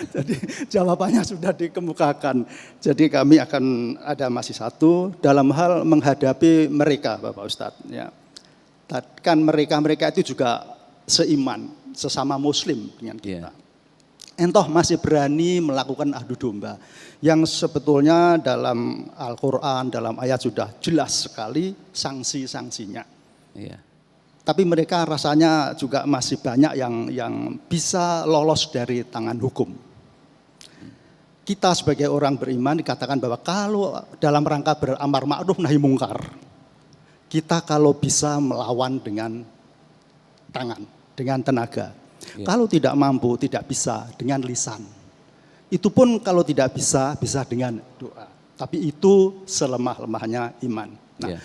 Jadi jawabannya sudah dikemukakan. Jadi kami akan ada masih satu dalam hal menghadapi mereka, Bapak Ustadz. Ya. Kan mereka itu juga seiman, sesama Muslim dengan kita. Entoh masih berani melakukan adu domba. Yang sebetulnya dalam Al-Quran, dalam ayat sudah jelas sekali sanksi-sanksinya. Iya. Tapi mereka rasanya juga masih banyak yang bisa lolos dari tangan hukum. Kita sebagai orang beriman dikatakan bahwa kalau dalam rangka beramar ma'ruf nahi mungkar, kita kalau bisa melawan dengan tangan, dengan tenaga. Ya. Kalau tidak mampu, tidak bisa dengan lisan. Itu pun kalau tidak bisa dengan doa. Tapi itu selemah-lemahnya iman. Nah,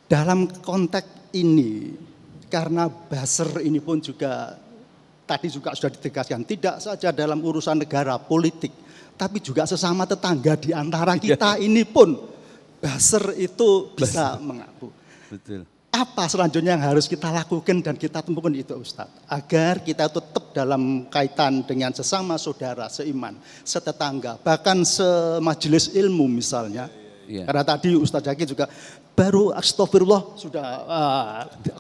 dalam konteks ini, karena buzzer ini pun juga tadi juga sudah ditegaskan, tidak saja dalam urusan negara politik, tapi juga sesama tetangga di antara kita ini pun buzzer itu bisa mengaku. Betul. Apa selanjutnya yang harus kita lakukan dan kita temukan itu Ustadz, agar kita tetap dalam kaitan dengan sesama saudara, seiman, setetangga, bahkan semajelis ilmu misalnya. Karena tadi Ustadz Zaki juga baru astagfirullah sudah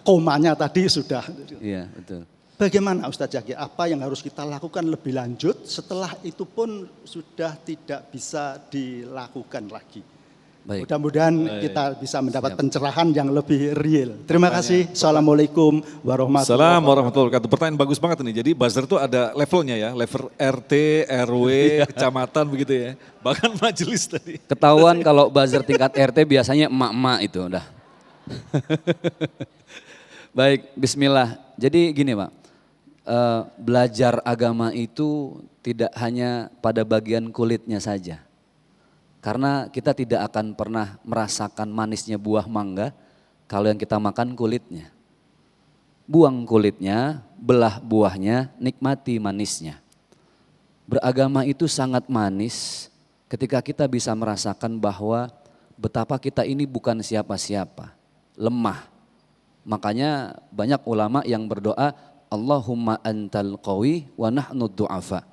komanya tadi sudah. Iya, betul. Bagaimana Ustadz Zaki, apa yang harus kita lakukan lebih lanjut setelah itu pun sudah tidak bisa dilakukan lagi? Baik. Mudah-mudahan kita bisa mendapat pencerahan yang lebih real. Terima kasih. Assalamualaikum warahmatullahi Assalamualaikum wabarakatuh. warahmatullahi wabarakatuh. Pertanyaan bagus banget nih. Jadi buzzer itu ada levelnya ya, level RT, RW, kecamatan begitu ya. Bahkan majelis tadi. Ketahuan kalau buzzer tingkat RT biasanya emak-emak itu udah. Baik, bismillah. Jadi gini Pak, belajar agama itu tidak hanya pada bagian kulitnya saja. Karena kita tidak akan pernah merasakan manisnya buah mangga kalau yang kita makan kulitnya. Buang kulitnya, belah buahnya, nikmati manisnya. Beragama itu sangat manis ketika kita bisa merasakan bahwa betapa kita ini bukan siapa-siapa, lemah. Makanya banyak ulama yang berdoa, Allahumma antal qawi wa nahnu du'afa.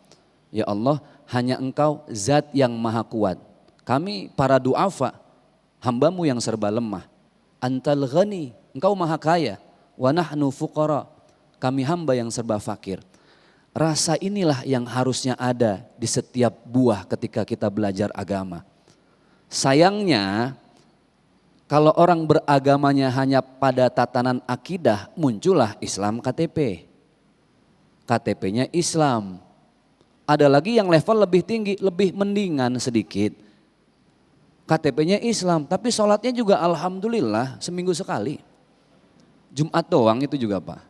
Ya Allah, hanya Engkau zat yang maha kuat. Kami para du'afa, hambamu yang serba lemah. Antal ghani, Engkau maha kaya. Wa nahnu fuqara, kami hamba yang serba fakir. Rasa inilah yang harusnya ada di setiap buah ketika kita belajar agama. Sayangnya kalau orang beragamanya hanya pada tatanan akidah, muncullah Islam KTP. KTP-nya Islam. Ada lagi yang level lebih tinggi, lebih mendingan sedikit. KTP-nya Islam, tapi sholatnya juga alhamdulillah seminggu sekali. Jumat doang itu juga Pak.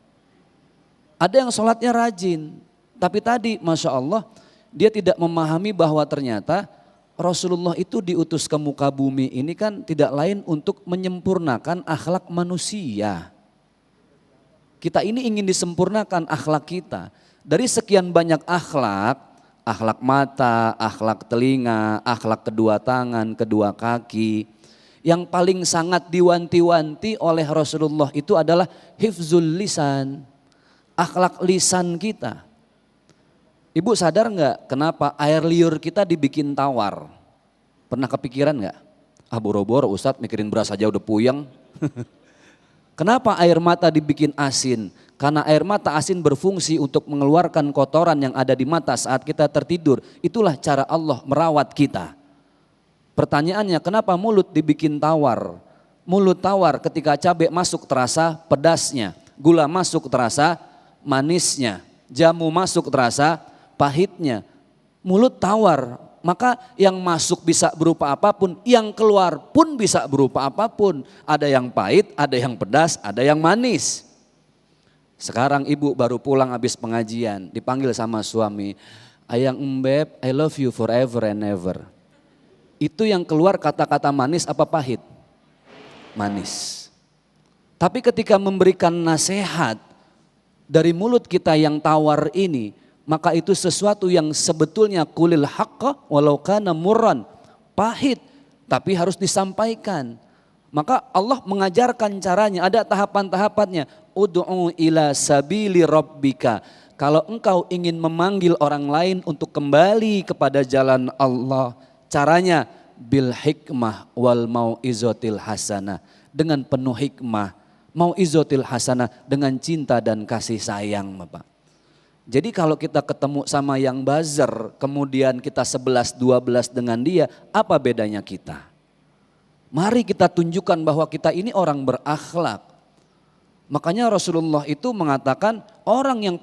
Ada yang sholatnya rajin, tapi tadi Masya Allah dia tidak memahami bahwa ternyata Rasulullah itu diutus ke muka bumi ini kan tidak lain untuk menyempurnakan akhlak manusia. Kita ini ingin disempurnakan akhlak kita. Dari sekian banyak akhlak, akhlak mata, akhlak telinga, akhlak kedua tangan, kedua kaki. Yang paling sangat diwanti-wanti oleh Rasulullah itu adalah hifzul lisan, akhlak lisan kita. Ibu sadar nggak kenapa air liur kita dibikin tawar? Pernah kepikiran nggak? Ah boro-boro Ustadz mikirin beras aja udah puyeng. Kenapa air mata dibikin asin? Karena air mata asin berfungsi untuk mengeluarkan kotoran yang ada di mata saat kita tertidur. Itulah cara Allah merawat kita. Pertanyaannya kenapa mulut dibikin tawar? Mulut tawar ketika cabai masuk terasa pedasnya. Gula masuk terasa manisnya. Jamu masuk terasa pahitnya. Mulut tawar. Maka yang masuk bisa berupa apapun, yang keluar pun bisa berupa apapun. Ada yang pahit, ada yang pedas, ada yang manis. Sekarang ibu baru pulang habis pengajian, dipanggil sama suami. Ayang Mbeb, I love you forever and ever. Itu yang keluar kata-kata manis apa pahit? Manis. Tapi ketika memberikan nasihat dari mulut kita yang tawar ini, maka itu sesuatu yang sebetulnya kulil haqqa walau kana murran, pahit tapi harus disampaikan. Maka Allah mengajarkan caranya, ada tahapan-tahapannya. Ud'u ila sabili rabbika. Kalau engkau ingin memanggil orang lain untuk kembali kepada jalan Allah, caranya bil hikmah wal mau'izatil hasanah, dengan penuh hikmah, mau'izatil hasanah, dengan cinta dan kasih sayang, Bapak. Jadi kalau kita ketemu sama yang buzzer, kemudian kita 11-12 dengan dia, apa bedanya kita? Mari kita tunjukkan bahwa kita ini orang berakhlak. Makanya Rasulullah itu mengatakan orang yang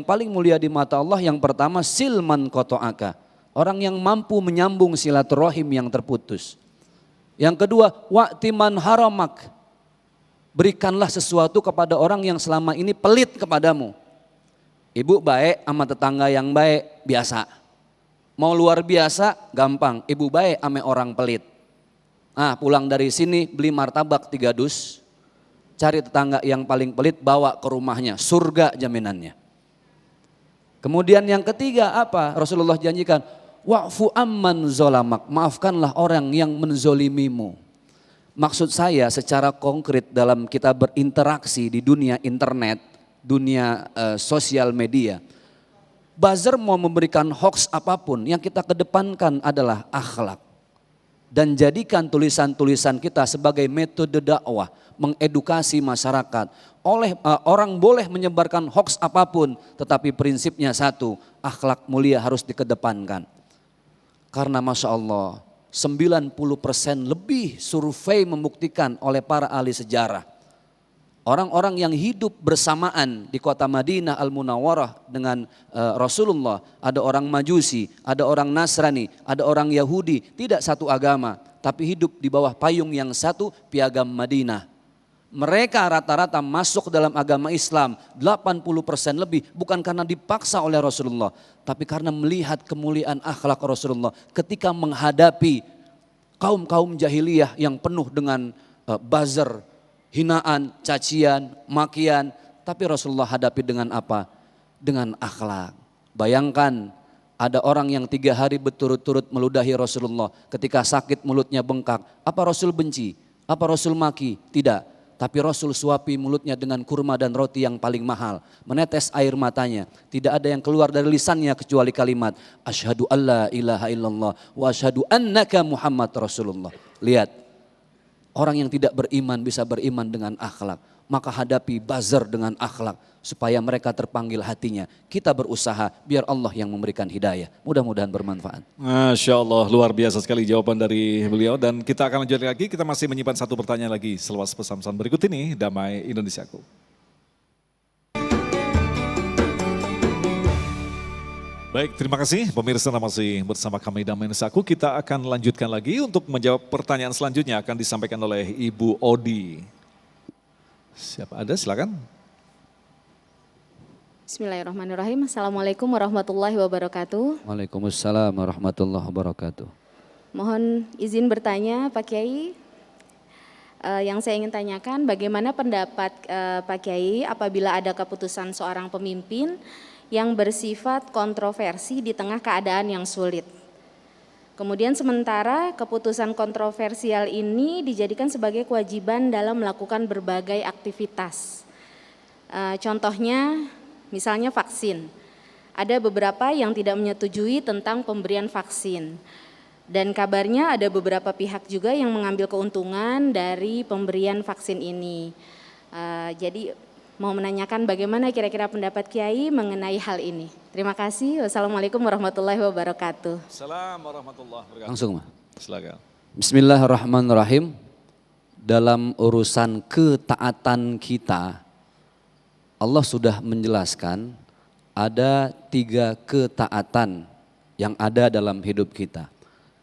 paling mulia di mata Allah yang pertama silman qata'aka. Orang yang mampu menyambung silaturahim yang terputus. Yang kedua wa'timan haramak. Berikanlah sesuatu kepada orang yang selama ini pelit kepadamu. Ibu baik sama tetangga yang baik, biasa. Mau luar biasa, gampang. Ibu baik sama orang pelit. Nah pulang dari sini beli martabak 3 dus. Cari tetangga yang paling pelit, bawa ke rumahnya. Surga jaminannya. Kemudian yang ketiga apa? Rasulullah janjikan. Wa'fu amman zolamak. Maafkanlah orang yang menzolimimu. Maksud saya secara konkret dalam kita berinteraksi di dunia internet, dunia sosial media. Buzzer mau memberikan hoax apapun, yang kita kedepankan adalah akhlak. Dan jadikan tulisan-tulisan kita sebagai metode dakwah, mengedukasi masyarakat. Orang boleh menyebarkan hoax apapun, tetapi prinsipnya satu, akhlak mulia harus dikedepankan. Karena Masya Allah, 90% lebih survei membuktikan oleh para ahli sejarah. Orang-orang yang hidup bersamaan di kota Madinah Al-Munawwarah dengan Rasulullah, ada orang Majusi, ada orang Nasrani, ada orang Yahudi, tidak satu agama, tapi hidup di bawah payung yang satu, piagam Madinah. Mereka rata-rata masuk dalam agama Islam 80% lebih bukan karena dipaksa oleh Rasulullah, tapi karena melihat kemuliaan akhlak Rasulullah ketika menghadapi kaum-kaum jahiliyah yang penuh dengan buzzer, hinaan, cacian, makian, tapi Rasulullah hadapi dengan apa? Dengan akhlak. Bayangkan ada orang yang 3 hari berturut-turut meludahi Rasulullah, ketika sakit mulutnya bengkak, apa Rasul benci? Apa Rasul maki? Tidak. Tapi Rasul suapi mulutnya dengan kurma dan roti yang paling mahal. Menetes air matanya. Tidak ada yang keluar dari lisannya kecuali kalimat asyhadu alla ilaha illallah wa asyhadu annaka Muhammad Rasulullah. Lihat, orang yang tidak beriman bisa beriman dengan akhlak. Maka hadapi buzzer dengan akhlak supaya mereka terpanggil hatinya. Kita berusaha biar Allah yang memberikan hidayah. Mudah-mudahan bermanfaat. Masya Allah, luar biasa sekali jawaban dari beliau. Dan kita akan lanjut lagi, kita masih menyimpan satu pertanyaan lagi selepas pesan-pesan berikut ini. Damai Indonesiaku. Baik, terima kasih pemirsa masih bersama kami Damai Indonesiaku. Kita akan lanjutkan lagi untuk menjawab pertanyaan selanjutnya akan disampaikan oleh Ibu Odi. Siapa ada, silakan. Bismillahirrahmanirrahim. Assalamualaikum warahmatullahi wabarakatuh. Waalaikumsalam warahmatullahi wabarakatuh. Mohon izin bertanya Pak Kiai. Yang saya ingin tanyakan, bagaimana pendapat Pak Kiai apabila ada keputusan seorang pemimpin yang bersifat kontroversi di tengah keadaan yang sulit. Kemudian sementara keputusan kontroversial ini dijadikan sebagai kewajiban dalam melakukan berbagai aktivitas. Contohnya misalnya vaksin. Ada beberapa yang tidak menyetujui tentang pemberian vaksin. Dan kabarnya ada beberapa pihak juga yang mengambil keuntungan dari pemberian vaksin ini. Jadi mau menanyakan bagaimana kira-kira pendapat Kiai mengenai hal ini. Terima kasih. Wassalamualaikum warahmatullahi wabarakatuh. Assalamualaikum warahmatullahi wabarakatuh. Langsung, Ma. Silakan. Bismillahirrahmanirrahim. Dalam urusan ketaatan kita, Allah sudah menjelaskan ada 3 ketaatan yang ada dalam hidup kita.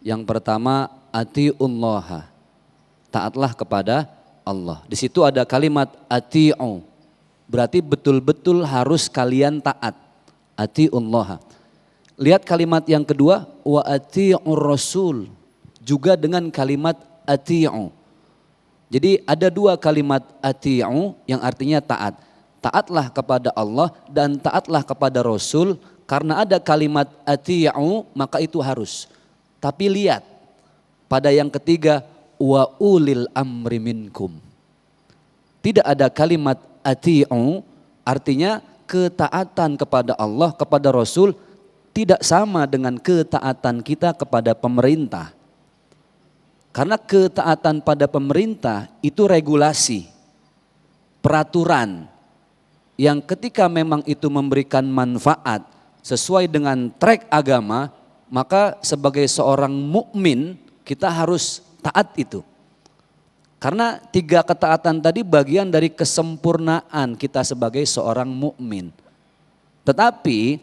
Yang pertama, atiullaha, taatlah kepada Allah. Di situ ada kalimat ati'u, berarti betul-betul harus kalian taat. Atiullaha. Lihat kalimat yang kedua, wa ati'ur rasul, juga dengan kalimat ati'u. Jadi ada 2 kalimat ati'u yang artinya taat. Taatlah kepada Allah dan taatlah kepada Rasul. Karena ada kalimat ati'u maka itu harus. Tapi lihat pada yang ketiga, wa ulil amri minkum. Tidak ada kalimat ati'u, artinya ketaatan kepada Allah, kepada Rasul tidak sama dengan ketaatan kita kepada pemerintah. Karena ketaatan pada pemerintah itu regulasi, peraturan yang ketika memang itu memberikan manfaat sesuai dengan track agama, maka sebagai seorang mukmin kita harus taat itu. Karena 3 ketaatan tadi bagian dari kesempurnaan kita sebagai seorang mukmin. Tetapi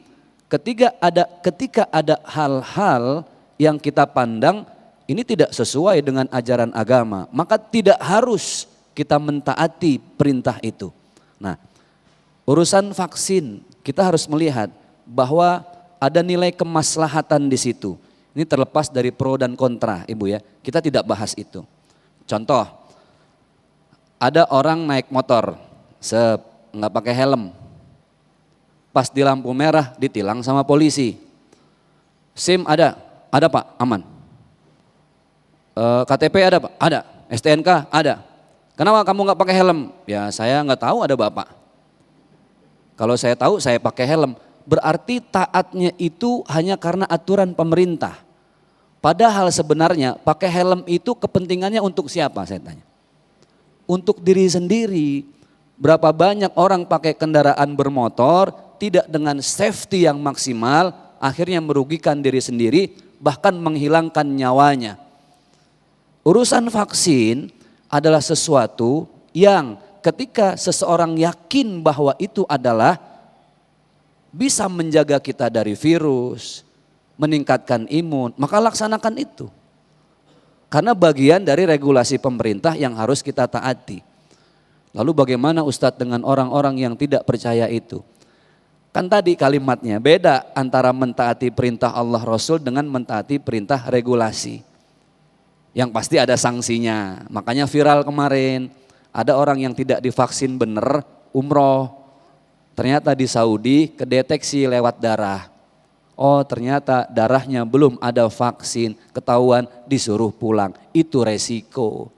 ketika ada hal-hal yang kita pandang ini tidak sesuai dengan ajaran agama, maka tidak harus kita mentaati perintah itu. Nah, urusan vaksin kita harus melihat bahwa ada nilai kemaslahatan di situ. Ini terlepas dari pro dan kontra, Ibu ya. Kita tidak bahas itu. Contoh, ada orang naik motor, nggak pakai helm. Pas di lampu merah ditilang sama polisi. SIM ada Pak, aman. KTP ada Pak, ada. STNK ada. Kenapa kamu nggak pakai helm? Ya saya nggak tahu ada Bapak. Kalau saya tahu saya pakai helm. Berarti taatnya itu hanya karena aturan pemerintah. Padahal sebenarnya pakai helm itu kepentingannya untuk siapa saya tanya? Untuk diri sendiri. Berapa banyak orang pakai kendaraan bermotor tidak dengan safety yang maksimal, akhirnya merugikan diri sendiri, bahkan menghilangkan nyawanya. Urusan vaksin adalah sesuatu yang ketika seseorang yakin bahwa itu adalah bisa menjaga kita dari virus, meningkatkan imun, maka laksanakan itu. Karena bagian dari regulasi pemerintah yang harus kita taati. Lalu bagaimana Ustadz dengan orang-orang yang tidak percaya itu? Kan tadi kalimatnya beda antara mentaati perintah Allah Rasul dengan mentaati perintah regulasi. Yang pasti ada sanksinya. Makanya viral kemarin, ada orang yang tidak divaksin bener umroh. Ternyata di Saudi kedeteksi lewat darah. Oh ternyata darahnya belum ada vaksin, ketahuan disuruh pulang. Itu resiko.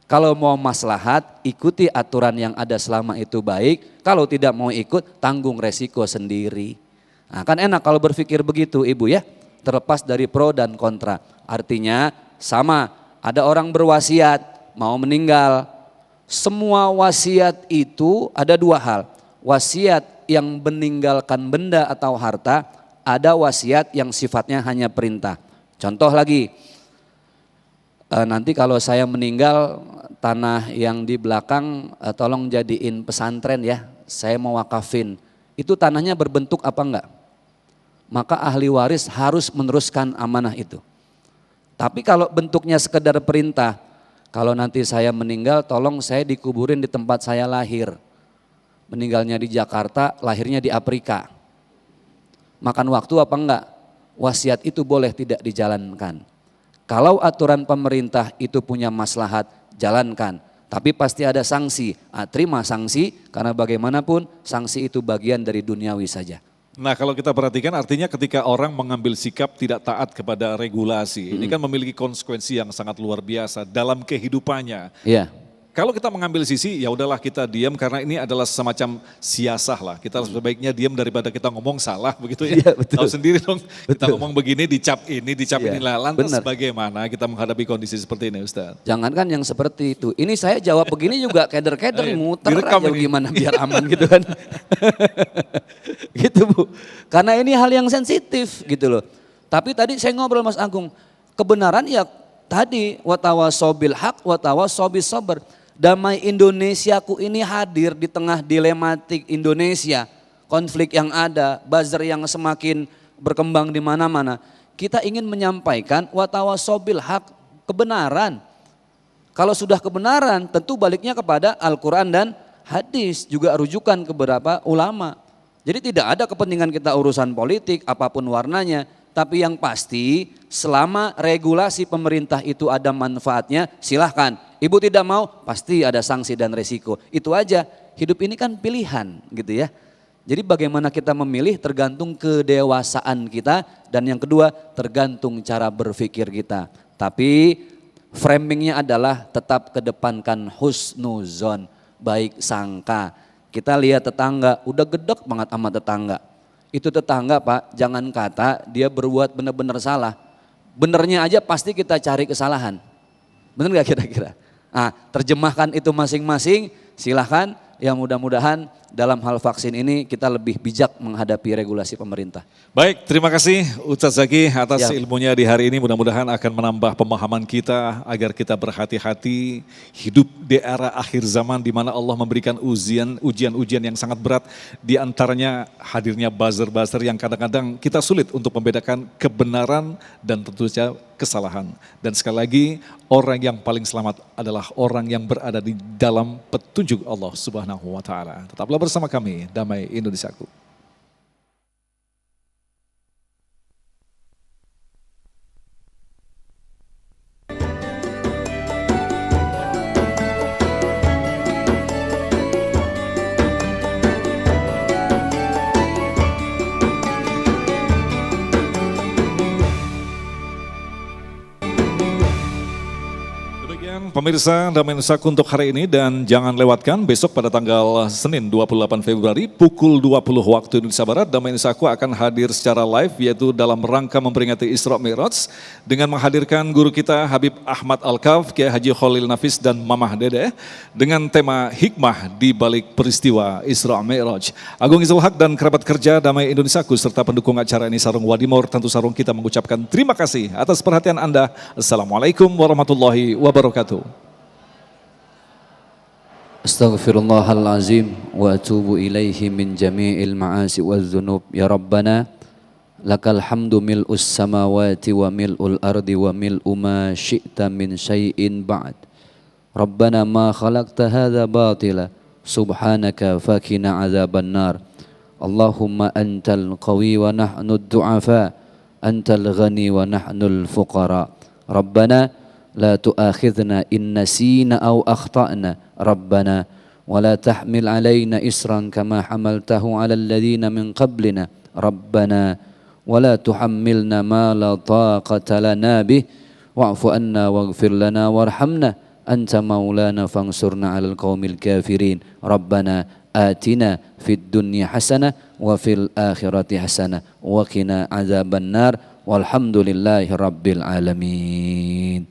Kalau mau maslahat, ikuti aturan yang ada selama itu baik. Kalau tidak mau ikut, tanggung resiko sendiri. Nah, kan enak kalau berpikir begitu Ibu ya. Terlepas dari pro dan kontra. Artinya sama, ada orang berwasiat, mau meninggal. Semua wasiat itu ada dua hal. Wasiat yang meninggalkan benda atau harta, ada wasiat yang sifatnya hanya perintah. Contoh lagi, nanti kalau saya meninggal, tanah yang di belakang tolong jadiin pesantren ya, saya mau wakafin. Itu tanahnya berbentuk apa enggak? Maka ahli waris harus meneruskan amanah itu. Tapi kalau bentuknya sekedar perintah, kalau nanti saya meninggal tolong saya dikuburin di tempat saya lahir. Meninggalnya di Jakarta, lahirnya di Afrika. Makan waktu apa enggak? Wasiat itu boleh tidak dijalankan. Kalau aturan pemerintah itu punya maslahat, jalankan. Tapi pasti ada sanksi. Terima sanksi karena bagaimanapun sanksi itu bagian dari duniawi saja. Nah kalau kita perhatikan artinya ketika orang mengambil sikap tidak taat kepada regulasi, ini kan memiliki konsekuensi yang sangat luar biasa dalam kehidupannya. Iya. Kalau kita mengambil sisi, ya udahlah kita diam karena ini adalah semacam siasah lah. Kita sebaiknya diam daripada kita ngomong salah begitu ya. Iya, betul. Tahu sendiri dong, kita Betul. ngomong begini dicap ini Iya, lah. Lantas benar. bagaimana kita menghadapi kondisi seperti ini Ustaz? Jangankan yang seperti itu. Ini saya jawab begini juga keder-keder Iya, muter direkam aja ini. gimana biar aman gitu kan. Gitu Bu. Karena ini hal yang sensitif gitu loh. Tapi tadi saya ngobrol Mas Agung, kebenaran ya tadi watawasobil haq watawasobis sabar. Damai Indonesiaku ini hadir di tengah dilematik Indonesia, konflik yang ada, buzzer yang semakin berkembang di mana-mana. Kita ingin menyampaikan watawasobil haq, kebenaran. Kalau sudah kebenaran tentu baliknya kepada Al-Quran dan hadis, juga rujukan ke beberapa ulama. Jadi tidak ada kepentingan kita urusan politik apapun warnanya, tapi yang pasti selama regulasi pemerintah itu ada manfaatnya silahkan. Ibu tidak mau pasti ada sanksi dan resiko. Itu aja, hidup ini kan pilihan gitu ya. Jadi bagaimana kita memilih tergantung kedewasaan kita dan yang kedua tergantung cara berpikir kita. Tapi framingnya adalah tetap kedepankan husnuzon, baik sangka. Kita lihat tetangga, udah gedek banget sama tetangga. Itu tetangga Pak, jangan kata dia berbuat benar-benar salah. Benernya aja pasti kita cari kesalahan. Bener gak kira-kira? Nah, terjemahkan itu masing-masing, silahkan. Ya mudah-mudahan dalam hal vaksin ini kita lebih bijak menghadapi regulasi pemerintah. Baik, terima kasih Ustaz Zaki atas Ya. ilmunya di hari ini. Mudah-mudahan akan menambah pemahaman kita agar kita berhati-hati hidup di era akhir zaman di mana Allah memberikan ujian-ujian yang sangat berat. Di antaranya hadirnya buzzer-buzzer yang kadang-kadang kita sulit untuk membedakan kebenaran dan tentu saja kesalahan. Dan sekali lagi orang yang paling selamat adalah orang yang berada di dalam petunjuk Allah Subhanahu wa taala. Tetaplah bersama kami, Damai Indonesiaku. Demikian pemirsa Damai Nusaku untuk hari ini, dan jangan lewatkan besok pada tanggal Senin 28 Februari pukul 20 waktu Indonesia Barat Damai Nusaku akan hadir secara live, yaitu dalam rangka memperingati Isra Mi'raj dengan menghadirkan guru kita Habib Ahmad Al-Kaf, Kiai Haji Khalil Nafis dan Mamah Dede dengan tema hikmah di balik peristiwa Isra Mi'raj. Agung Izul Haq dan kerabat kerja Damai Indonesiaku serta pendukung acara ini Sarung Wadimor, tentu Sarung kita mengucapkan terima kasih atas perhatian Anda. Assalamualaikum warahmatullahi wabarakatuh. Astaghfirullahalazim wa atubu ilaihi min jami'il ma'asi wal dhunub. Ya Rabbana lakal hamdu mil'us samawati wa mil'ul ardi wa mil'u ma syi'ta min syai'in ba'd. Rabbana ma khalaqta hadha batila subhanaka fakina azaban nar. Allahumma antal qawi wa nahnu du'afa, antal ghani wa nahnu al-fuqara. Rabbana la tu'akhidna in nasina aw akhta'na. Rabbana wa la tahmil alaina isran kama hamaltahu ala alladhina min qablina. Rabbana wa la tuhammilna ma la taqata lana bih wa'fu anna waghfir lana warhamna anta maulana fansurna 'alal qaumil kafirin. Rabbana atina fid dunya hasanah wa fil akhirati hasanah wa qina adzabannar walhamdulillahi rabbil alamin.